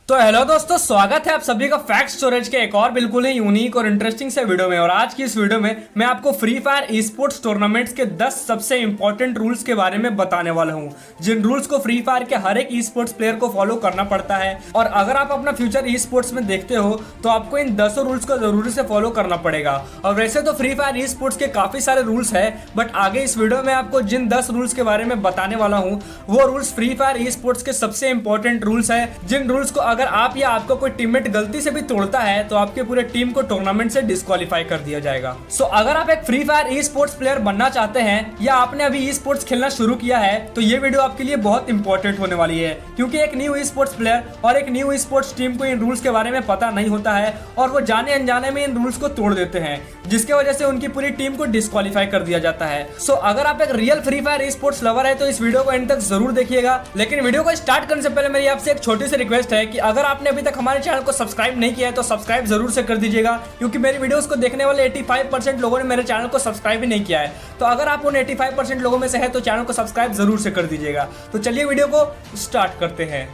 तो हेलो दोस्तों, स्वागत है आप सभी का फैक्ट स्टोरेज के एक और बिल्कुल ही यूनिक और इंटरेस्टिंग से वीडियो में। और आज की इस वीडियो में मैं आपको free fire e sports tournaments के 10 सबसे इंपॉर्टेंट रूल्स के बारे में बताने वाला हूं, जिन रूल्स को फ्री फायर के हर एक ई स्पोर्ट्स प्लेयर को फॉलो करना पड़ता है। और अगर आप अपना फ्यूचर ई स्पोर्ट्स में देखते हो तो आपको इन 10 रूल्स को जरूरी से फॉलो करना पड़ेगा। और वैसे तो फ्री फायर ई स्पोर्ट्स के काफी सारे रूल्स है, बट आगे इस वीडियो में आपको जिन 10 रूल्स के बारे में बताने वाला हूँ वो rules free fire e sports के सबसे इंपॉर्टेंट रूल्स है, जिन रूल्स को अगर आप या आपको कोई टीममेट गलती से भी तोड़ता है तो आपके पूरे टीम को टूर्नामेंट से डिस्क्वालीफाई कर दिया जाएगा। सो अगर आप एक free fire e sports player बनना चाहते हैं या आपने अभी ई स्पोर्ट्स खेलना शुरू किया है तो ये वीडियो आपके लिए बहुत इंपॉर्टेंट होने वाली है, क्योंकि एक न्यू ई स्पोर्ट्स प्लेयर और एक न्यू ई स्पोर्ट्स टीम को इन रूल्स के बारे में पता नहीं होता है और वो जाने अनजाने में इन रूल्स को तोड़ देते हैं, जिसके वजह से उनकी पूरी टीम को डिस्क्वालीफाई कर दिया जाता है। सो अगर आप एक real free fire e sports lover है तो इस वीडियो को एंड तक जरूर देखिएगा। लेकिन वीडियो को स्टार्ट करने से पहले मेरी आपसे एक छोटी सी रिक्वेस्ट है कि अगर आपने अभी तक हमारे चैनल को सब्सक्राइब नहीं किया है तो सब्सक्राइब जरूर से कर दीजिएगा, क्योंकि मेरी वीडियोस को देखने वाले 85% लोगों ने मेरे चैनल को सब्सक्राइब ही नहीं किया है। तो अगर आप उन 85% लोगों में से है तो चैनल को सब्सक्राइब जरूर से कर दीजिएगा। तो चलिए वीडियो को स्टार्ट करते हैं।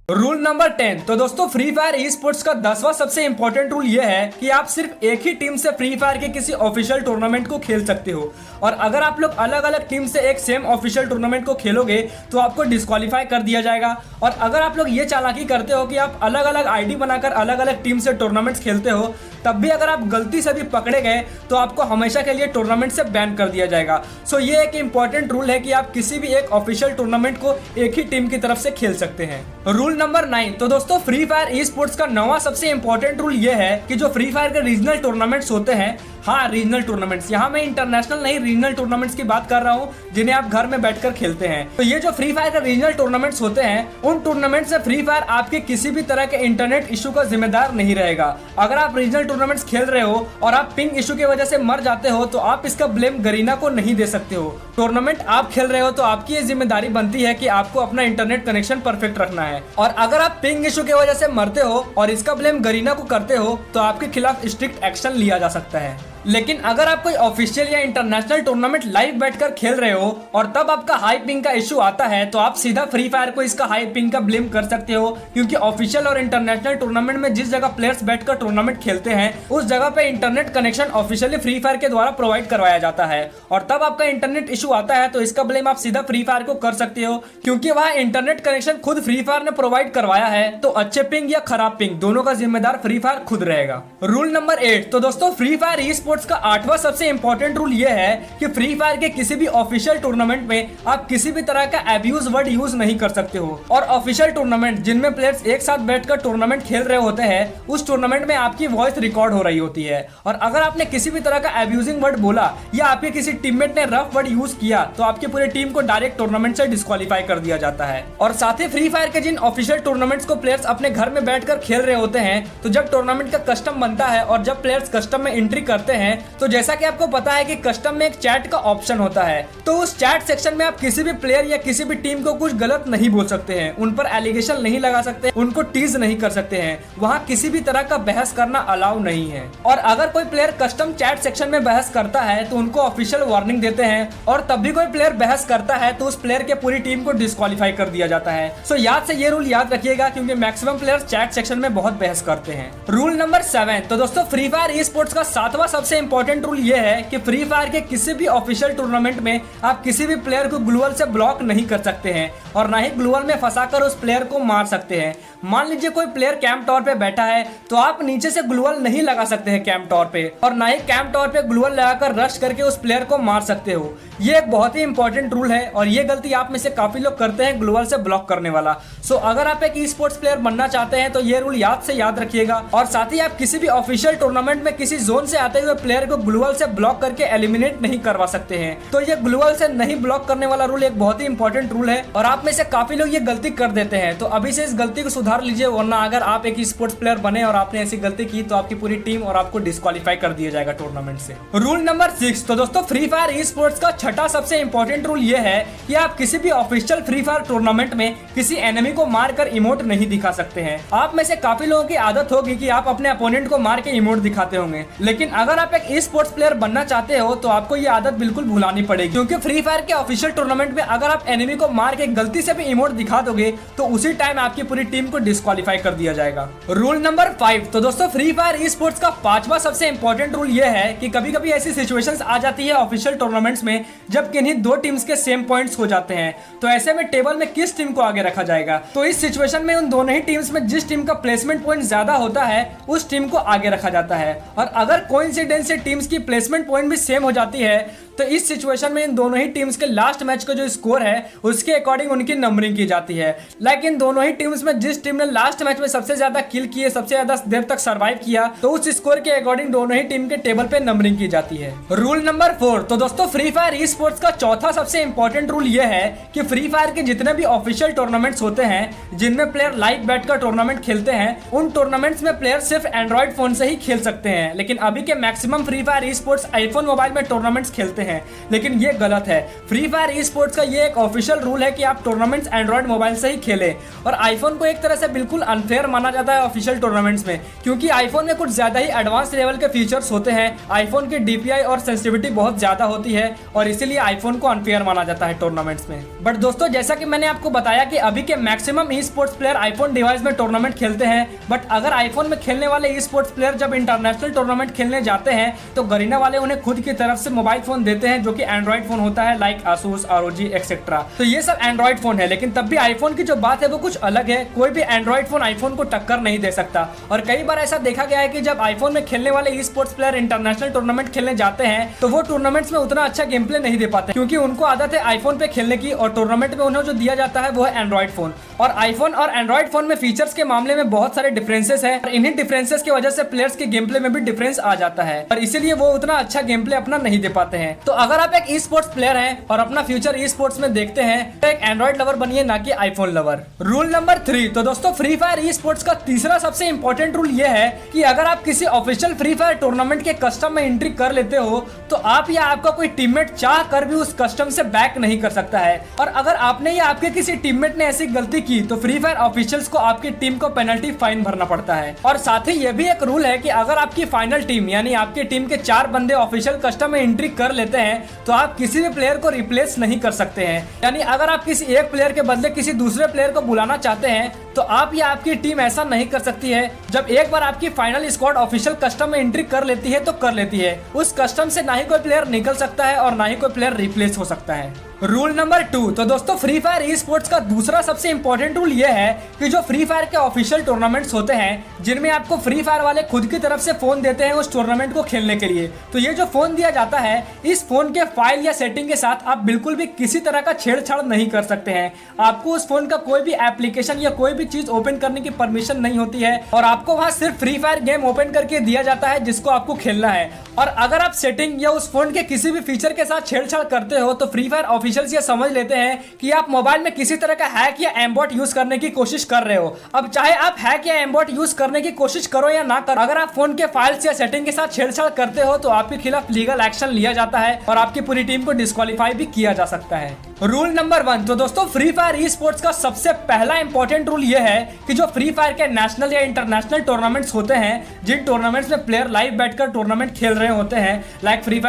Rule number 10। तो दोस्तों, फ्री फायर ई स्पोर्ट्स का 10वां सबसे इंपॉर्टेंट रूल यह है कि आप सिर्फ एक ही टीम से फ्री फायर के किसी ऑफिशियल टूर्नामेंट को खेल सकते हो। और अगर आप लोग अलग अलग टीम से एक सेम ऑफिशियल टूर्नामेंट को खेलोगे तो आपको डिस्क्वालीफाई कर दिया जाएगा। और अगर आप लोग ये चालाकी करते हो कि आप अलग अलग आईडी बनाकर अलग अलग टीम से टूर्नामेंट्स खेलते हो, तब भी अगर आप गलती से भी पकड़े गए तो आपको हमेशा के लिए टूर्नामेंट से बैन कर दिया जाएगा। सो ये एक इंपॉर्टेंट रूल है कि आप किसी भी एक ऑफिशियल टूर्नामेंट को एक ही टीम की तरफ से खेल सकते हैं। Rule number 9। तो दोस्तों, फ्री फायर ई स्पोर्ट्स का 9वां सबसे इंपॉर्टेंट रूल ये है कि जो फ्री फायर के रीजनल टूर्नामेंट्स होते हैं, हाँ रीजनल टूर्नामेंट्स, यहाँ मैं इंटरनेशनल नहीं रीजनल टूर्नामेंट्स की बात कर रहा हूँ जिन्हें आप घर में बैठकर खेलते हैं। तो ये जो फ्री फायर के रीजनल टूर्नामेंट्स होते हैं, उन टूर्नामेंट से फ्री फायर आपके किसी भी तरह के इंटरनेट इशू का जिम्मेदार नहीं रहेगा। अगर आप रीजनल टूर्नामेंट्स खेल रहे हो और आप पिंग इशू की वजह से मर जाते हो तो आप इसका ब्लेम गरीना को नहीं दे सकते हो। टूर्नामेंट आप खेल रहे हो तो आपकी ये जिम्मेदारी बनती है कि आपको अपना इंटरनेट कनेक्शन परफेक्ट रखना है। और अगर आप पिंग इशू की वजह से मरते हो और इसका ब्लेम गरीना को करते हो तो आपके खिलाफ स्ट्रिक्ट एक्शन लिया जा सकता है। लेकिन अगर आप कोई ऑफिशियल या इंटरनेशनल टूर्नामेंट लाइव बैठकर खेल रहे हो और तब आपका हाई पिंग का इशू आता है तो आप सीधा फ्री फायर को इसका हाई पिंग का ब्लेम कर सकते हो, क्योंकि ऑफिशियल और इंटरनेशनल टूर्नामेंट में जिस जगह प्लेयर्स बैठकर टूर्नामेंट खेलते हैं उस जगह पे internet connection officially free fire के द्वारा प्रोवाइड करवाया जाता है। और तब आपका इंटरनेट इशू आता है तो इसका ब्लेम आप सीधा फ्री फायर को कर सकते हो, क्योंकि वह इंटरनेट कनेक्शन खुद फ्री फायर ने प्रोवाइड करवाया है। तो अच्छे पिंग या खराब पिंग दोनों का जिम्मेदार फ्री फायर खुद रहेगा। Rule number 8। तो दोस्तों, फ्री फायर ई स्पोर्ट्स का 8वां सबसे इंपॉर्टेंट रूल यह है कि फ्री फायर के किसी भी ऑफिशियल टूर्नामेंट में आप किसी भी तरह का एब्यूज वर्ड यूज नहीं कर सकते हो। और ऑफिशियल टूर्नामेंट जिनमें प्लेयर्स एक साथ बैठकर टूर्नामेंट खेल रहे होते हैं, उस टूर्नामेंट में आपकी वॉइस रिकॉर्ड हो रही होती है। और अगर आपने किसी भी तरह का एब्यूजिंग वर्ड बोला या आपके किसी टीममेट ने रफ वर्ड यूज किया तो आपकी पूरी टीम को डायरेक्ट टूर्नामेंट से डिस्क्वालीफाई कर दिया जाता है। और साथ ही फ्री फायर के जिन ऑफिशियल टूर्नामेंट्स को प्लेयर्स अपने घर में बैठकर खेल रहे होते हैं, तो जब टूर्नामेंट का कस्टम बनता है और जब प्लेयर्स कस्टम में एंट्री करते हैं तो जैसा कि आपको पता है कि कस्टम में एक चैट का ऑप्शन होता है, तो उस चैट सेक्शन में आप किसी भी प्लेयर या किसी भी टीम को कुछ गलत नहीं बोल सकते हैं, उन पर एलिगेशन नहीं लगा सकते, उनको टीज नहीं कर सकते हैं। वहां किसी भी तरह का बहस करना अलाउ नहीं है। और अगर कोई प्लेयर कस्टम चैट सेक्शन में बहस करता है तो उनको ऑफिशियल वार्निंग देते हैं, और तब भी कोई प्लेयर बहस करता है तो उस प्लेयर के पूरी टीम को डिस्क्वालीफाई कर दिया जाता है। सो याद से ये रूल याद रखिएगा, क्योंकि मैक्सिमम प्लेयर्स चैट सेक्शन में बहुत बहस करते हैं। Rule number 7। तो दोस्तों, फ्री फायर ई स्पोर्ट्स का 7वां सबसे इंपॉर्टेंट रूल यह है कि फ्री फायर के किसी भी ऑफिशियल टूर्नामेंट में आप किसी भी प्लेयर को ग्लूवल से ब्लॉक नहीं कर सकते हैं और ना ही ग्लूवल में फंसाकर उस प्लेयर को मार सकते हैं। मान लीजिए कोई प्लेयर कैंप टॉवर पे बैठा है तो आप नीचे से ग्लूवल नहीं लगा सकते हैं कैंप टॉवर पे, और ना ही कैंप टॉवर पे ग्लूवल लगाकर रश करके उस प्लेयर को मार सकते हो। ये एक बहुत ही इंपॉर्टेंट रूल है और ये गलती आप में से काफी लोग करते हैं, ग्लूवल से ब्लॉक करने वाला। सो अगर आप एक ई स्पोर्ट्स प्लेयर बनना चाहते हैं तो ये रूल याद से याद रखिएगा। और साथ ही आप किसी भी ऑफिशियल टूर्नामेंट में किसी जोन से आते हुए प्लेयर को ग्लूवल से ब्लॉक करके एलिमिनेट नहीं करवा सकते हैं। तो ये ग्लूवल से नहीं ब्लॉक करने वाला रूल एक बहुत ही इंपॉर्टेंट रूल है और आप में से काफी लोग ये गलती कर देते हैं। तो अभी से इस गलती को सुधार लीजिए, वरना अगर आप एक स्पोर्ट्स प्लेयर बने और आपने ऐसी गलती की तो आपकी पूरी टीम और आपको डिस्क्वालीफाई कर दिया जाएगा टूर्नामेंट से। Rule number 6। तो दोस्तों, फ्री फायर ई स्पोर्ट्स का 6वां सबसे इंपॉर्टेंट रूल ये है कि आप किसी भी ऑफिशियल फ्री फायर टूर्नामेंट में किसी एनिमी को मारकर इमोट नहीं दिखा सकते हैं। आप में से काफी लोगों की आदत होगी कि आप अपने अपोनेंट को मार के इमोट दिखाते होंगे, लेकिन अगर आप आप एक ई स्पोर्ट्स प्लेयर बनना चाहते हो तो आपको ये आदत बिल्कुल भुलानी पड़ेगी, क्योंकि फ्री फायर के ऑफिशियल टूर्नामेंट में अगर आप एनिमी को मार के गलती से भी इमोट दिखा दोगे तो उसी टाइम आपकी पूरी टीम को डिस्क्वालीफाई कर दिया जाएगा। Rule number 5। तो दोस्तों फ्री फायर ई स्पोर्ट्स का 5वां सबसे इंपॉर्टेंट रूल ये है कि कभी कभी ऐसी सिचुएशंस आ जाती है ऑफिशियल टूर्नामेंट्स में जब किन्हीं दो टीम्स के सेम पॉइंट्स हो जाते हैं, तो ऐसे में टेबल में किस टीम को आगे रखा जाएगा। तो इस सिचुएशन में उन दोनों ही टीम्स में जिस टीम का प्लेसमेंट पॉइंट ज्यादा होता है उस टीम को आगे रखा जाता है, और अगर कोइंसिडेंस से टीम्स की प्लेसमेंट पॉइंट भी सेम हो जाती है तो इस सिचुएशन में इन दोनों ही टीम्स के लास्ट मैच का जो स्कोर है उसके अकॉर्डिंग उनकी नंबरिंग की जाती है। लेकिन दोनों ही टीम्स में जिस टीम ने लास्ट मैच में सबसे ज्यादा किल किए, सबसे ज्यादा देर तक सर्वाइव किया, तो उस स्कोर के अकॉर्डिंग दोनों ही टीम के टेबल पे नंबरिंग की जाती है। Rule number 4। तो दोस्तों फ्री फायर ई स्पोर्ट्स का चौथा सबसे इंपॉर्टेंट रूल यह है कि फ्री फायर के जितने भी ऑफिशियल टूर्नामेंट्स होते हैं जिनमें प्लेयर लाइव बैठकर टूर्नामेंट खेलते हैं, उन टूर्नामेंट्स में प्लेयर सिर्फ एंड्रॉइड फोन से ही खेल सकते हैं। लेकिन अभी के maximum free fire e sports iPhone mobile में टूर्नामेंट्स खेलते हैं, लेकिन ये गलत है। फ्री फायर ई स्पोर्ट्स का ये एक ऑफिशियल रूल है कि आप टूर्नामेंट्स एंड्रॉइड मोबाइल से ही खेलें, और आईफोन को एक तरह से बिल्कुल अनफेयर माना जाता है ऑफिशियल टूर्नामेंट्स में, क्योंकि आईफोन में कुछ ज्यादा ही एडवांस लेवल के फीचर्स होते हैं। आईफोन की डीपीआई और सेंसिटिविटी बहुत ज्यादा होती है और इसीलिए आईफोन को अनफेयर माना जाता है टूर्नामेंट्स में। बट दोस्तों जैसा कि मैंने आपको बताया कि अभी के maximum e sports player iPhone device में टूर्नामेंट खेलते हैं, बट अगर आईफोन में खेलने वाले ई स्पोर्ट्स प्लेयर जब इंटरनेशनल टूर्नामेंट खेलने जाते हैं तो गरीना वाले उन्हें खुद की तरफ से मोबाइल फोन देते हैं जो कि एंड्रॉइड फोन होता है, लाइक आसूस, ROG एक्सेट्रा। तो ये सब एंड्रॉइड फोन है, लेकिन तब भी आईफोन की जो बात है वो कुछ अलग है। कोई भी एंड्रॉइड फोन आईफोन को टक्कर नहीं दे सकता, और कई बार ऐसा देखा गया है कि जब आईफोन में खेलने वाले e sports player international tournament खेलने जाते हैं तो वो टूर्नामेंट्स में उतना अच्छा गेम प्ले नहीं दे पाते, क्योंकि उनको आदत है आईफोन पे खेलने की, और टूर्नामेंट में उन्हें जो दिया जाता है वो है एंड्रॉइड फोन। और आईफोन और एंड्रॉइड फोन में फीचर्स के मामले में बहुत सारे डिफरेंसेस हैं, और इन्हीं डिफरेंसेस की वजह से प्लेयर्स के गेम प्ले में भी डिफरेंस आ जाता है, और इसीलिए वो उतना अच्छा गेम प्ले अपना नहीं दे पाते हैं। तो अगर आप एक ई स्पोर्ट्स प्लेयर हैं और अपना फ्यूचर ई स्पोर्ट्स में देखते हैं तो एक एंड्रॉइड लवर बनिए, ना कि आईफोन लवर। Rule number 3। तो दोस्तों फ्री फायर ई स्पोर्ट्स का तीसरा सबसे इंपॉर्टेंट रूल यह है कि अगर आप किसी ऑफिशियल फ्री फायर टूर्नामेंट के कस्टम में एंट्री कर लेते हो तो आप या आपका कोई टीममेट चाह कर भी उस कस्टम से बैक नहीं कर सकता है, और अगर आपने या आपके किसी टीममेट ने ऐसी गलती की तो फ्री फायर ऑफिशियल्स को आपकी टीम को पेनल्टी फाइन भरना पड़ता है। और साथ ही यह भी एक रूल है कि अगर आपकी फाइनल टीम यानी आपकी टीम के 4 बंदे ऑफिशियल कस्टम में एंट्री कर लेते हैं तो आप किसी भी प्लेयर को रिप्लेस नहीं कर सकते हैं। यानी अगर आप किसी एक प्लेयर के बदले किसी दूसरे प्लेयर को बुलाना चाहते हैं तो आप या आपकी टीम ऐसा नहीं कर सकती है। जब एक बार आपकी फाइनल स्क्वाड ऑफिशियल कस्टम में एंट्री कर लेती है तो कर लेती है, उस कस्टम से ना ही कोई प्लेयर निकल सकता है और ना ही कोई प्लेयर रिप्लेस हो सकता है। Rule number 2। तो दोस्तों फ्री फायर ई स्पोर्ट्स का दूसरा सबसे इंपॉर्टेंट रूल यह है कि जो फ्री फायर के ऑफिशियल टूर्नामेंट्स होते हैं जिनमें आपको फ्री फायर वाले खुद की तरफ से फोन देते हैं उस टूर्नामेंट को खेलने के लिए, तो ये जो फोन दिया जाता है इस फोन के फाइल या सेटिंग के साथ आप बिल्कुल भी किसी तरह का छेड़छाड़ नहीं कर सकते हैं। आपको उस फोन का कोई भी एप्लीकेशन या कोई भी चीज ओपन करने की परमिशन नहीं होती है, और आपको वहां सिर्फ फ्री फायर गेम ओपन करके दिया जाता है जिसको आपको खेलना है। और अगर आप सेटिंग या उस फोन के किसी भी फीचर के साथ छेड़छाड़ करते हो तो फ्री फायर ऑफिशियल्स ये समझ लेते हैं कि आप मोबाइल में किसी तरह का हैक या एम्बॉट यूज करने की कोशिश कर रहे हो। अब चाहे आप हैक या एम्बॉट यूज करने की कोशिश करो या ना करो, अगर आप फोन के फाइल्स या सेटिंग के साथ छेड़छाड़ करते हो तो आपके खिलाफ लीगल एक्शन लिया जाता है और आपकी पूरी टीम को डिस्क्वालीफाई भी किया जा सकता है। Rule number 1। तो दोस्तों फ्री फायर ई स्पोर्ट्स का सबसे पहला इंपॉर्टेंट रूल यह है कि जो फ्री फायर के नेशनल या इंटरनेशनल टूर्नामेंट्स होते हैं, जिन टूर्नामेंट्स में प्लेयर लाइव बैठकर टूर्नामेंट खेल रहे होते हैं, लाइक फ्री फायर